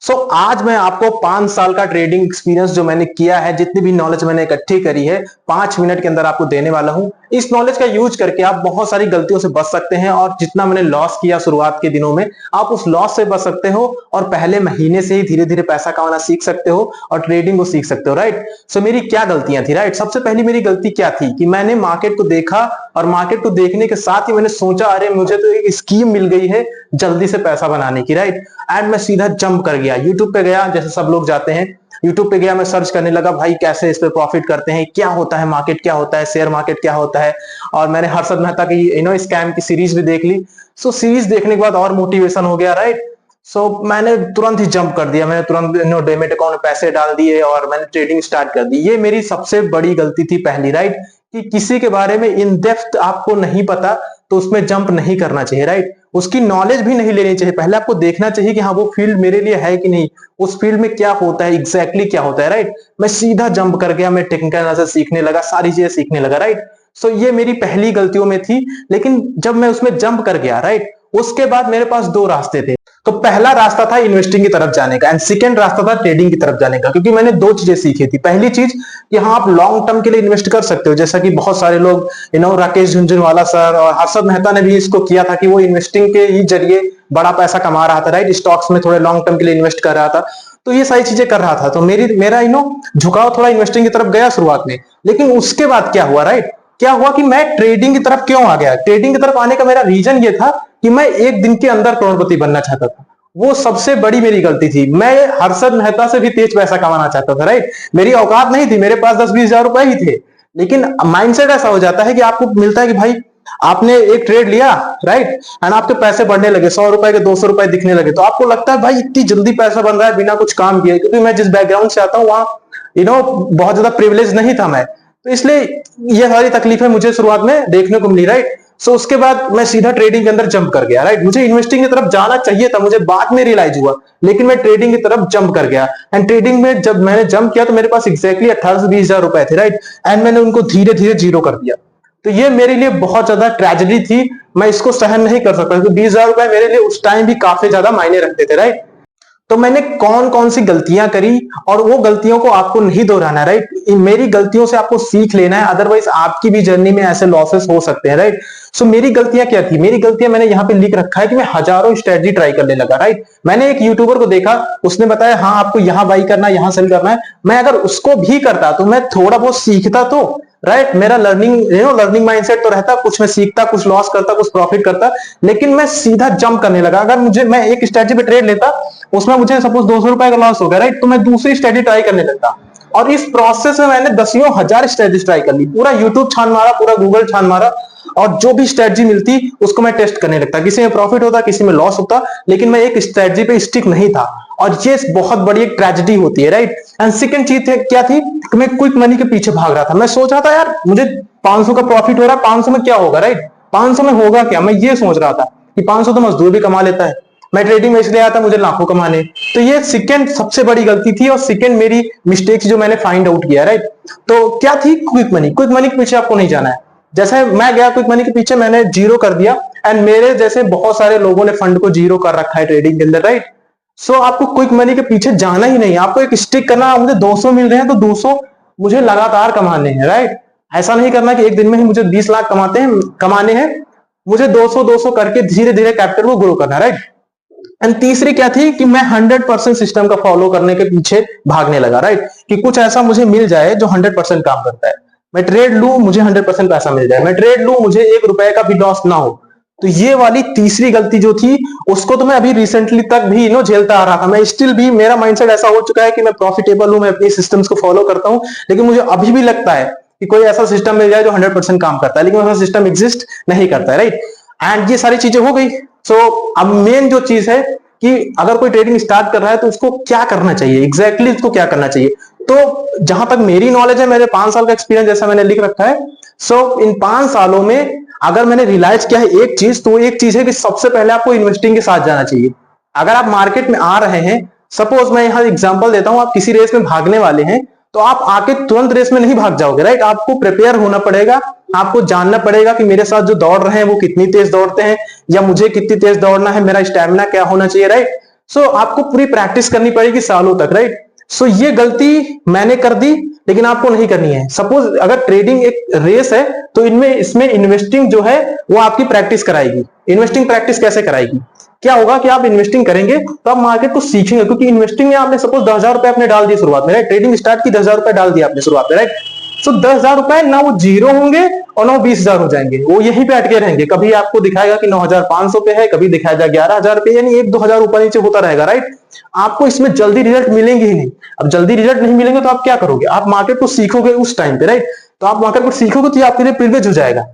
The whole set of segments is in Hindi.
आज मैं आपको 5 साल का ट्रेडिंग एक्सपीरियंस जो मैंने किया है, जितनी भी नॉलेज मैंने इकट्ठी करी है, 5 मिनट के अंदर आपको देने वाला हूं। इस नॉलेज का यूज करके आप बहुत सारी गलतियों से बच सकते हैं और जितना मैंने लॉस किया शुरुआत के दिनों में, आप उस लॉस से बच सकते हो और पहले महीने से ही धीरे धीरे पैसा कमाना सीख सकते हो और ट्रेडिंग को सीख सकते हो। राइट। मेरी क्या गलतियां थी? राइट। सबसे पहली मेरी गलती क्या थी कि मैंने मार्केट को देखा और मार्केट को देखने के साथ ही मैंने सोचा, अरे मुझे तो एक स्कीम मिल गई है जल्दी से पैसा बनाने की। राइट। एंड मैं सीधा जंप कर गया, यूट्यूब पे गया, जैसे सब लोग जाते हैं यूट्यूब पे गया, मैं सर्च करने लगा भाई कैसे इस पे प्रॉफिट करते हैं, क्या होता है मार्केट, क्या होता है शेयर मार्केट, क्या होता है। और मैंने हर्षद मेहता की स्कैम की सीरीज भी देख ली। सीरीज देखने के बाद और मोटिवेशन हो गया। राइट। मैंने तुरंत ही जंप कर दिया, मैंने तुरंत डेमेट अकाउंट में पैसे डाल दिए और मैंने ट्रेडिंग स्टार्ट कर दी। ये मेरी सबसे बड़ी गलती थी पहली। राइट। कि किसी के बारे में इन डेप्थ आपको नहीं पता तो उसमें जंप नहीं करना चाहिए। राइट। उसकी नॉलेज भी नहीं लेनी चाहिए, पहले आपको देखना चाहिए कि हाँ वो फील्ड मेरे लिए है कि नहीं, उस फील्ड में क्या होता है, एग्जैक्टली क्या होता है। राइट। मैं सीधा जंप कर गया, मैं टेक्निकल एनालिसिस सीखने लगा, सारी चीजें सीखने लगा। राइट। ये मेरी पहली गलतियों में थी, लेकिन जब मैं उसमें जंप कर गया, राइट, उसके बाद मेरे पास 2 रास्ते थे। तो पहला रास्ता था इन्वेस्टिंग की तरफ जाने का एंड सेकंड रास्ता था ट्रेडिंग की तरफ जाने का, क्योंकि मैंने 2 चीजें सीखी थी। पहली चीज कि हाँ आप लॉन्ग टर्म के लिए इन्वेस्ट कर सकते हो, जैसा कि बहुत सारे लोग राकेश झुनझुनवाला सर और हर्षद मेहता ने भी इसको किया था कि वो इन्वेस्टिंग के ही जरिए बड़ा पैसा कमा रहा था। राइट। स्टॉक्स में थोड़े लॉन्ग टर्म के लिए इन्वेस्ट कर रहा था, तो ये सारी चीजें कर रहा था। तो मेरा झुकाव थोड़ा इन्वेस्टिंग की तरफ गया शुरुआत में। लेकिन उसके बाद क्या हुआ? राइट। क्या हुआ कि मैं ट्रेडिंग की तरफ क्यों आ गया? ट्रेडिंग की तरफ आने का मेरा रीजन ये था कि मैं एक दिन के अंदर करोड़पति बनना चाहता था। वो सबसे बड़ी मेरी गलती थी। मैं हर्षद मेहता से भी तेज पैसा कमाना चाहता था। राइट। मेरी औकात नहीं थी, मेरे पास 10-20 हजार रुपए ही थे, लेकिन माइंडसेट ऐसा हो जाता है कि आपको मिलता है कि भाई आपने एक ट्रेड लिया, राइट, एंड आपके पैसे बढ़ने लगे, 100 रुपए के 200 रुपए दिखने लगे, तो आपको लगता है भाई इतनी जल्दी पैसा बन रहा है बिना कुछ काम किए। क्योंकि मैं जिस बैकग्राउंड से आता हूँ वहां बहुत ज्यादा प्रिविलेज नहीं था मैं, तो इसलिए ये सारी तकलीफें मुझे शुरुआत में देखने को मिली। राइट। उसके बाद मैं सीधा ट्रेडिंग के अंदर जंप कर गया। राइट। मुझे इन्वेस्टिंग की तरफ जाना चाहिए था, मुझे बाद में रियलाइज हुआ, लेकिन मैं ट्रेडिंग की तरफ जंप कर गया। एंड ट्रेडिंग में जब मैंने जंप किया तो मेरे पास एक्जैक्टली 18 से 20 हजार रुपए थे। राइट। एंड मैंने उनको धीरे धीरे जीरो कर दिया। तो ये मेरे लिए बहुत ज्यादा ट्रेजेडी थी, मैं इसको सहन नहीं कर सकता, क्योंकि 20 हजार रुपए मेरे लिए उस टाइम भी काफी ज्यादा मायने रखते थे। राइट। तो मैंने कौन कौन सी गलतियां करी और वो गलतियों को आपको नहीं दोहराना है। राइट। मेरी गलतियों से आपको सीख लेना है, अदरवाइज आपकी भी जर्नी में ऐसे लॉसेस हो सकते हैं। राइट। मेरी गलतियां क्या थी? मेरी गलतियां मैंने यहाँ पे लिख रखा है कि मैं हजारों स्ट्रेटजी ट्राई करने लगा। राइट। मैंने एक यूट्यूबर को देखा, उसने बताया हाँ आपको यहाँ बाई करना है, यहाँ सेल करना है। मैं अगर उसको भी करता तो मैं थोड़ा बहुत सीखता तो। राइट। मेरा लर्निंग माइंडसेट तो रहता, कुछ मैं सीखता, कुछ लॉस करता, कुछ प्रॉफिट करता, लेकिन मैं सीधा जंप करने लगा। अगर मैं एक स्ट्रेटजी पे ट्रेड लेता, उसमें मुझे सपोज 200 रुपए का लॉस हो गया, राइट, तो मैं दूसरी स्ट्रेटजी ट्राई करने लगता। और इस प्रोसेस में मैंने दसियों हजार स्ट्रेटजी ट्राई कर ली, पूरा यूट्यूब छान मारा, पूरा गूगल छान मारा, और जो भी स्ट्रेटजी मिलती उसको मैं टेस्ट करने लगता। किसी में प्रॉफिट होता, किसी में लॉस होता, लेकिन मैं एक स्ट्रेटजी पे स्टिक नहीं था, और ये बहुत बड़ी एक ट्रेजेडी होती है। राइट। एंड सेकंड चीज क्या थी कि मैं क्विक मनी के पीछे भाग रहा था। मैं सोच रहा था यार मुझे 500 का प्रॉफिट हो रहा है, 500 में क्या होगा? राइट। 500 में होगा क्या? मैं ये सोच रहा था कि 500 तो मजदूर भी कमा लेता है, मैं ट्रेडिंग में इसलिए आया था मुझे लाखों कमाने। तो ये सेकंड सबसे बड़ी गलती थी और सेकंड मेरी मिस्टेक्स जो मैंने फाइंड आउट किया। राइट। तो क्या थी? Quick money. क्विक मनी के पीछे आपको नहीं जाना है। जैसे मैं गया क्विक मनी के पीछे, मैंने जीरो कर दिया, एंड मेरे जैसे बहुत सारे लोगों ने फंड को जीरो कर रखा है ट्रेडिंग के अंदर। राइट। आपको क्विक मनी के पीछे जाना ही नहीं, आपको एक स्टिक करना। मुझे 200 मिल रहे हैं तो 200 मुझे लगातार कमाने हैं। राइट। ऐसा नहीं करना कि एक दिन में ही मुझे 20 लाख कमाने हैं। मुझे 200 करके धीरे धीरे कैपिटल को ग्रो करना। राइट। एंड तीसरी क्या थी कि मैं 100% सिस्टम का फॉलो करने के पीछे भागने लगा। राइट। कि कुछ ऐसा मुझे मिल जाए जो 100% काम करता है। मैं ट्रेड लू, मुझे 100% पैसा मिल जाए। मैं ट्रेड लू, मुझे 1 रुपए का भी लॉस ना हो। तो ये वाली तीसरी गलती जो थी, उसको तो मैं अभी रिसेंटली तक भी झेलता आ रहा था। मैं स्टिल भी, मेरा माइंडसेट ऐसा हो चुका है कि मैं प्रॉफिटेबल हूं, मैं अपनी सिस्टम्स को फॉलो करता हूं, लेकिन मुझे अभी भी लगता है कि कोई ऐसा सिस्टम मिल जाए जो 100% काम करता है, लेकिन वैसा सिस्टम एग्जिस्ट नहीं करता है। राइट। एंड ये सारी चीजें हो गई। अब मेन जो चीज है कि अगर कोई ट्रेडिंग स्टार्ट कर रहा है तो उसको क्या करना चाहिए, एग्जैक्टली उसको क्या करना चाहिए। तो जहां तक मेरी नॉलेज है, मेरे 5 साल का एक्सपीरियंस जैसा मैंने लिख रखा है, इन 5 सालों में अगर मैंने रियलाइज किया है एक चीज, तो एक चीज है कि सबसे पहले आपको इन्वेस्टिंग के साथ जाना चाहिए। अगर आप मार्केट में आ रहे हैं, सपोज मैं यहां एग्जांपल देता हूं, आप किसी रेस में भागने वाले हैं, तो आप आके तुरंत रेस में नहीं भाग जाओगे। राइट। आपको प्रिपेयर होना पड़ेगा, आपको जानना पड़ेगा कि मेरे साथ जो दौड़ रहे हैं वो कितनी तेज दौड़ते हैं, या मुझे कितनी तेज दौड़ना है, मेरा स्टैमिना क्या होना चाहिए। राइट। सो आपको पूरी प्रैक्टिस करनी पड़ेगी सालों तक, राइट। सो ये गलती मैंने कर दी, लेकिन आपको नहीं करनी है। सपोज अगर ट्रेडिंग एक रेस है तो इसमें इन्वेस्टिंग जो है वो आपकी प्रैक्टिस कराएगी। इन्वेस्टिंग प्रैक्टिस कैसे कराएगी? क्या होगा कि आप इन्वेस्टिंग करेंगे तो आप मार्केट को सीखेंगे, क्योंकि इन्वेस्टिंग में आपने सपोज 10,000 रुपए आपने डाल दिए शुरुआत में, राइट। ट्रेडिंग स्टार्ट की 10,000 रुपए डाल दिया आपने शुरुआत में, राइट। सो 10,000 रुपए ना वो जीरो होंगे और ना वो 20,000 हो जाएंगे, वो यहीं पे अटके रहेंगे। कभी आपको दिखाएगा कि 9,500 पे है, कभी दिखाएगा 11,000 पे, यानी 1-2,000 ऊपर नीचे होता रहेगा, राइट। आपको इसमें जल्दी रिजल्ट मिलेंगे ही नहीं। अब जल्दी रिजल्ट नहीं मिलेंगे तो आप क्या करोगे? आप मार्केट को सीखोगे उस टाइम पे, राइट। तो आप मार्केट को सीखोगे तो ये आपके लिए प्रिविलेज हो जाएगा,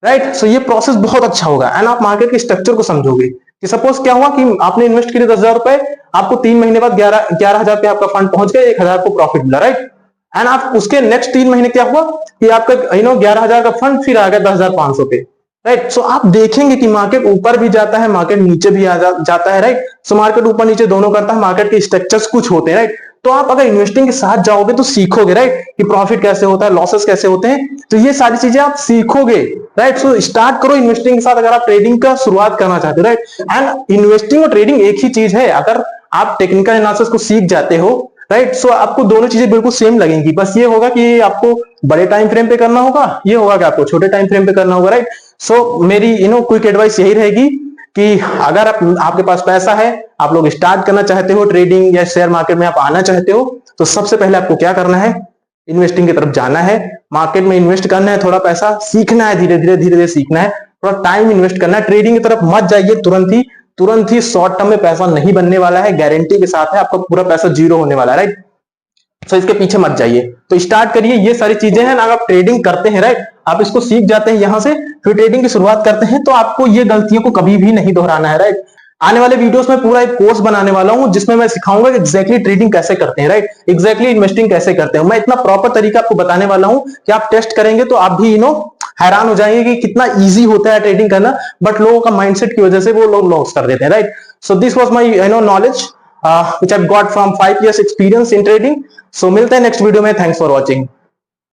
राइट। सो ये प्रोसेस बहुत अच्छा होगा एंड आप मार्केट के स्ट्रक्चर को समझोगे कि सपोज क्या हुआ कि आपने इन्वेस्ट किए 10,000 रुपए, आपको 3 महीने बाद 11,000 पे आपका फंड पहुंच गया, 1,000 को प्रॉफिट मिला, राइट। एंड आप उसके नेक्स्ट 3 महीने क्या हुआ कि आपका 11,000 का फंड फिर आ गया 10,500 पे, राइट। सो आप देखेंगे कि मार्केट ऊपर भी जाता है, मार्केट नीचे भी जाता है, राइट। सो मार्केट ऊपर नीचे दोनों करता है, मार्केट के स्ट्रक्चर्स कुछ होते हैं, राइट। तो आप अगर इन्वेस्टिंग के साथ जाओगे तो सीखोगे, राइट, कि प्रॉफिट कैसे होता है, लॉसेस कैसे होते हैं, तो ये सारी चीजें आप सीखोगे, राइट। सो स्टार्ट करो इन्वेस्टिंग के साथ अगर आप ट्रेडिंग का शुरुआत करना चाहते हो, राइट। एंड इन्वेस्टिंग और ट्रेडिंग एक ही चीज है। अगर आप टेक्निकल एनालिसिस को सीख जाते हो, राइट, सो आपको दोनों चीजें बिल्कुल सेम लगेंगी। बस ये होगा कि आपको बड़े टाइम फ्रेम पे करना होगा, ये होगा कि आपको छोटे टाइम फ्रेम पे करना होगा, राइट। सो मेरी क्विक एडवाइस यही रहेगी कि अगर आपके पास पैसा है, आप लोग स्टार्ट करना चाहते हो ट्रेडिंग या शेयर मार्केट में आप आना चाहते हो, तो सबसे पहले आपको क्या करना है? इन्वेस्टिंग की तरफ जाना है, मार्केट में इन्वेस्ट करना है, थोड़ा पैसा सीखना है, धीरे धीरे सीखना है, थोड़ा टाइम इन्वेस्ट करना है। ट्रेडिंग की तरफ मत जाइए तुरंत ही शॉर्ट टर्म में पैसा नहीं बनने वाला है, गारंटी के साथ है, आपका पूरा पैसा जीरो होने वाला है, राइट। तो इसके पीछे मत जाइए, तो स्टार्ट करिए। ये सारी चीजें हैं ना, अगर आप ट्रेडिंग करते हैं, राइट, आप इसको सीख जाते हैं यहां से, फिर ट्रेडिंग की शुरुआत करते हैं, तो आपको ये गलतियों को कभी भी नहीं दोहराना है, राइट। आने वाले वीडियोस में पूरा एक कोर्स बनाने वाला हूं जिसमें मैं सिखाऊंगा कि एग्जैक्टली ट्रेडिंग कैसे करते हैं, राइट, एग्जैक्टली इन्वेस्टिंग कैसे करते हैं। मैं इतना प्रॉपर तरीका आपको बताने वाला हूं कि आप टेस्ट करेंगे तो आप भी हैरान हो जाएंगे कि कितना इजी होता है ट्रेडिंग करना, बट लोगों का माइंडसेट की वजह से वो लोग लॉस कर देते हैं, right. So this was my knowledge which I've got from 5 years experience in trading. So मिलते हैं नेक्स्ट वीडियो में। Thanks for watching.